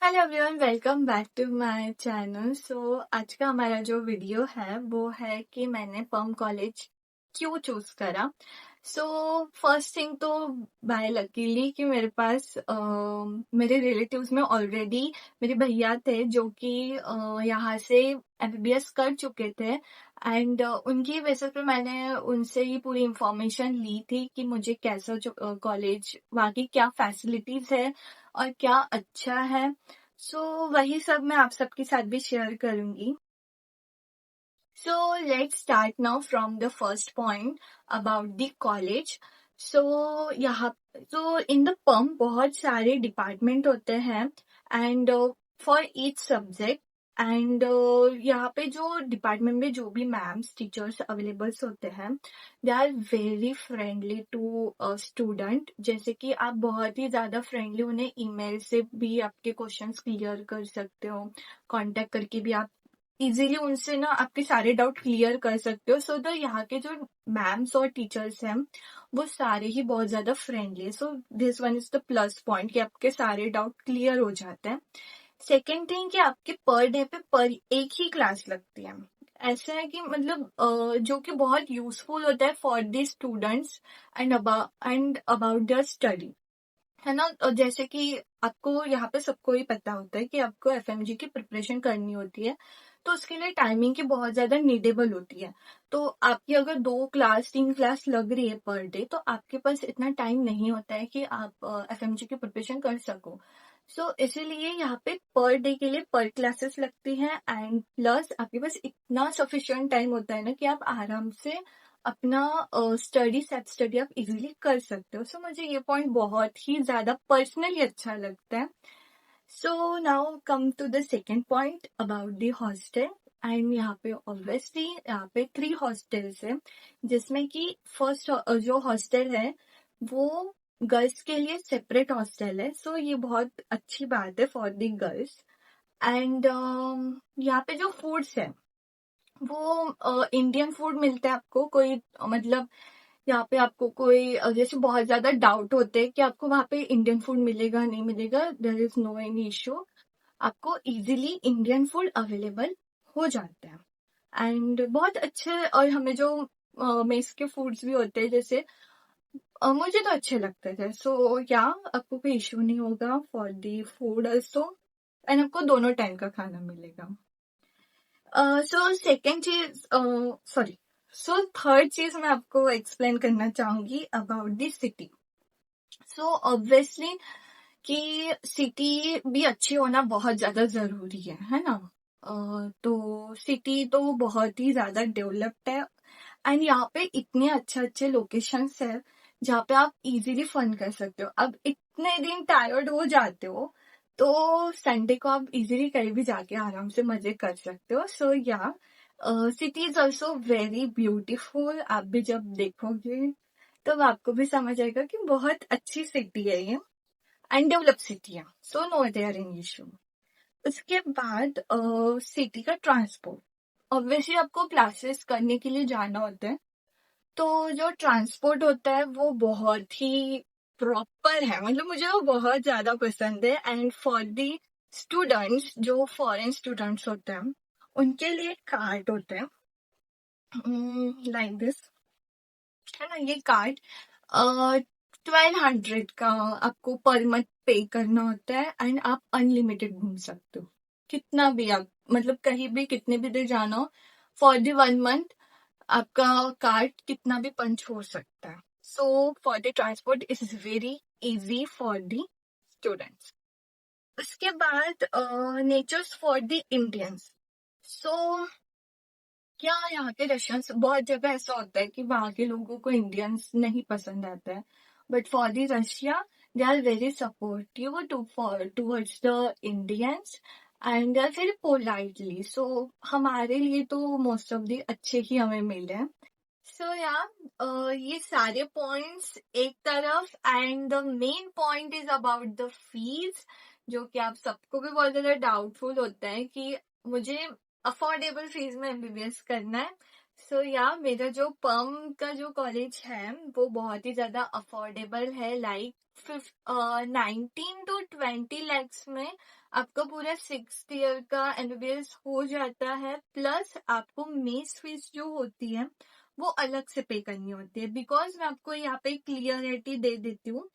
Hello everyone, welcome back to my channel. आज का हमारा जो वीडियो है वो है कि मैंने पर्म कॉलेज क्यों चूज करा। फर्स्ट थिंग तो बाय लकीली कि मेरे पास मेरे रिलेटिव्स में ऑलरेडी मेरे भैया थे जो कि यहाँ से एमबीबीएस कर चुके थे। एंड उनकी बेसिस पे मैंने उनसे ही पूरी इंफॉर्मेशन ली थी कि मुझे कैसा कॉलेज, वहाँ की क्या फैसिलिटीज है और क्या अच्छा है। वही सब मैं आप सबके साथ भी शेयर करूंगी। So let's start now from the first point about the college. यहाँ in the PUM बहुत सारे डिपार्टमेंट होते हैं and for each subject. And यहाँ पे जो डिपार्टमेंट में जो भी मैम्स टीचर्स अवेलेबल्स होते हैं they are very friendly to student. जैसे कि आप बहुत ही ज्यादा फ्रेंडली उन्हें ईमेल से भी आपके क्वेश्चंस क्लियर कर सकते हो, कांटेक्ट करके भी आप इजीली उनसे ना आपके सारे डाउट क्लियर कर सकते हो। तो यहाँ के जो मैम्स और टीचर्स हैं वो सारे ही बहुत ज्यादा फ्रेंडली है। This one is the plus point कि आपके सारे डाउट क्लियर हो जाते हैं। सेकेंड थिंग कि आपके पर डे पे पर एक ही क्लास लगती है। ऐसा है कि मतलब जो कि बहुत यूजफुल होता है for the students and about their study, है ना। और जैसे कि आपको यहाँ पे सबको ही पता होता है कि आपको एफएमजी की प्रिपरेशन करनी होती है, तो उसके लिए टाइमिंग की बहुत ज्यादा नीडेबल होती है। तो आपकी अगर 2 क्लास 3 क्लास लग रही है पर डे, तो आपके पास इतना टाइम नहीं होता है कि आप एफएमजी की प्रिपरेशन कर सको। इसीलिए यहाँ पे पर डे के लिए पर क्लासेस लगती हैं एंड प्लस आपके पास इतना सफिशिएंट टाइम होता है ना कि आप आराम से अपना स्टडी सेट स्टडी आप इजीली कर सकते हो। मुझे ये पॉइंट बहुत ही ज्यादा पर्सनली अच्छा लगता है। Now come to the second point about the hostel. And यहाँ पे ऑब्वियसली यहाँ पे 3 हॉस्टल्स है, जिसमें कि फर्स्ट जो हॉस्टल है वो गर्ल्स के लिए सेपरेट हॉस्टल है। ये बहुत अच्छी बात है फॉर द गर्ल्स। एंड यहाँ पे जो फूड्स है वो इंडियन फूड मिलता है आपको। कोई मतलब यहाँ पे आपको कोई जैसे बहुत ज्यादा डाउट होते हैं कि आपको वहाँ पे इंडियन फूड मिलेगा नहीं मिलेगा, there is no any issue. आपको इजीली इंडियन फूड अवेलेबल हो जाता है एंड बहुत अच्छे। और हमें जो मेस के फूड्स भी होते हैं जैसे मुझे तो अच्छे लगते थे। या आपको कोई इश्यू नहीं होगा for the food also, and आपको दोनों टाइम का खाना मिलेगा। सेकेंड चीज सॉरी थर्ड चीज मैं आपको एक्सप्लेन करना चाहूंगी अबाउट द सिटी। ऑब्वियसली कि सिटी भी अच्छी होना बहुत ज्यादा जरूरी है ना। तो सिटी तो बहुत ही ज्यादा डेवलप्ड है एंड यहाँ पे इतने अच्छे अच्छे लोकेशंस है जहाँ पे आप इजीली फन कर सकते हो। अब इतने दिन टायर्ड हो जाते हो तो संडे को आप इजीली कहीं भी जाके आराम से मजे कर सकते हो। या city is also very beautiful. आप भी जब देखोगे तब आपको भी समझ आएगा कि बहुत अच्छी सिटी है ये एंड डेवलप सिटी है। No there in issue. उसके बाद सिटी का ट्रांसपोर्ट, ऑब्वियसली आपको क्लासेस करने के लिए जाना होता है, तो जो ट्रांसपोर्ट होता है वो बहुत ही प्रॉपर है। मतलब मुझे वो बहुत ज्यादा पसंद है। एंड फॉर दी स्टूडेंट्स जो फॉरेन स्टूडेंट्स होते हैं उनके लिए कार्ड होते हैं लाइक दिस, है ना। ये कार्ड 1200 का आपको पर मंथ पे करना होता है एंड आप अनलिमिटेड घूम सकते हो कितना भी आप, मतलब कहीं भी कितने भी देर जाना हो। फॉर द 1 मंथ आपका कार्ड कितना भी पंच हो सकता है। For the transport is very easy for the students. उसके बाद नेचर्स फॉर द इंडियंस। सो क्या यहाँ के रशियंस, बहुत जगह ऐसा होता है कि वहाँ के लोगों को इंडियंस नहीं पसंद आता है, but for the Russia they are very supportive towards the Indians and they are very politely. हमारे लिए तो मोस्ट ऑफ द अच्छे ही हमें मिले हैं। ये सारे पॉइंट्स एक तरफ and the main point is about the fees, जो कि आप सबको भी बहुत ज्यादा डाउटफुल होता है कि मुझे अफोर्डेबल फीस में एमबीबीएस करना है। मेरा जो पर्म का जो कॉलेज है वो बहुत ही ज्यादा अफोर्डेबल है। लाइक 19 to 20 lakhs में आपका पूरा 6th ईयर का एमबीबीएस हो जाता है। प्लस आपको मेस फीस जो होती है वो अलग से पे करनी होती है। बिकॉज मैं आपको यहाँ पे क्लियरिटी दे देती हूँ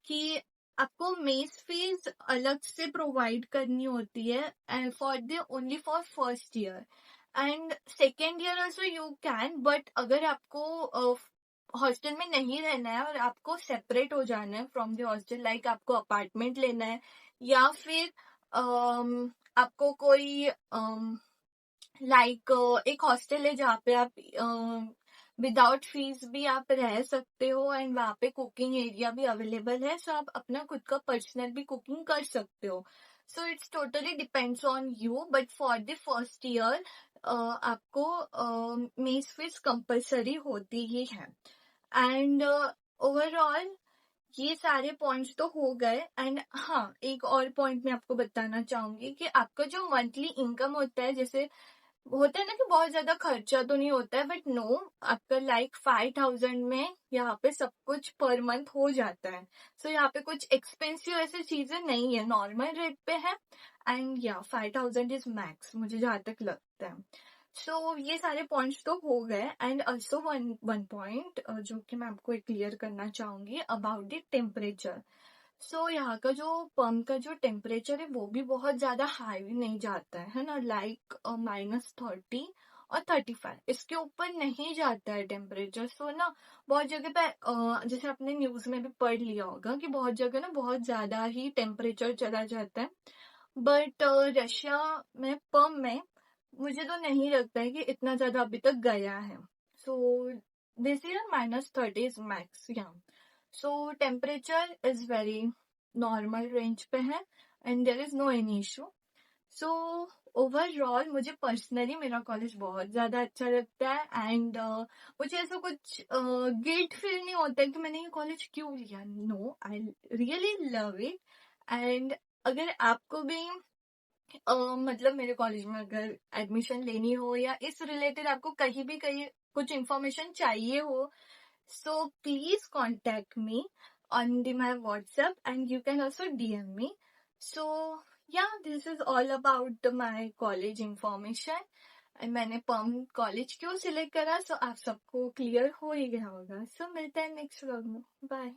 कि आपको मेस फीस अलग से प्रोवाइड करनी होती है for the only for first year and second year also you can. But अगर आपको हॉस्टल में नहीं रहना है और आपको सेपरेट हो जाना है फ्रॉम द हॉस्टल, लाइक आपको अपार्टमेंट लेना है या फिर आपको कोई लाइक एक हॉस्टल है जहाँ पे आप विदाउट फीस भी आप रह सकते हो एंड वहाँ पे कुकिंग एरिया भी अवेलेबल है। सो आप अपना खुद का पर्सनल भी कुकिंग कर सकते हो। So it's totally depends on you. But for the first year आपको मेस फीस कंपल्सरी होती ही है। एंड ओवरऑल ये सारे पॉइंट्स तो हो गए। एंड हाँ, एक और पॉइंट मैं आपको बताना चाहूंगी कि आपका जो मंथली इनकम होता है, जैसे होता है ना कि बहुत ज्यादा खर्चा तो नहीं होता है, बट नो, आपका लाइक 5,000 में यहाँ पे सब कुछ पर मंथ हो जाता है। सो यहाँ पे कुछ एक्सपेंसिव ऐसी चीजें नहीं है, नॉर्मल रेट पे है। एंड 5,000 इज मैक्स, मुझे जहाँ तक लगता है। ये सारे पॉइंट्स तो हो गए। And also one one point जो कि मैं आपको क्लियर करना चाहूंगी अबाउट द टेम्परेचर। यहाँ का जो पंप का जो टेम्परेचर है वो भी बहुत ज्यादा हाई नहीं जाता है ना, लाइक -30 और 35, इसके ऊपर नहीं जाता है टेम्परेचर। ना बहुत जगह पे जैसे आपने न्यूज में भी पढ़ लिया होगा कि बहुत जगह ना बहुत ज्यादा ही टेम्परेचर चला जाता है। बट रशिया में पंप में मुझे तो नहीं लगता है कि इतना ज्यादा अभी तक गया है। So this year -30 is max यहाँ। Temperature is very normal range पे है and there is no any issue. So overall मुझे पर्सनली मेरा कॉलेज बहुत ज्यादा अच्छा लगता है। एंड मुझे ऐसा कुछ गिल्ट फील नहीं होता है कि मैंने ये कॉलेज क्यों लिया। No, I really love it. And अगर आपको भी मतलब मेरे कॉलेज में अगर एडमिशन लेनी हो या इस रिलेटेड आपको कहीं कुछ इंफॉर्मेशन चाहिए हो, so please contact me on my WhatsApp and you can also DM me. So yeah, this is all about my college information. And मैंने पर्म कॉलेज क्यों सिलेक्ट करा, आप सबको क्लियर हो ही गया होगा। मिलते हैं नेक्स्ट व्लॉग में। बाय।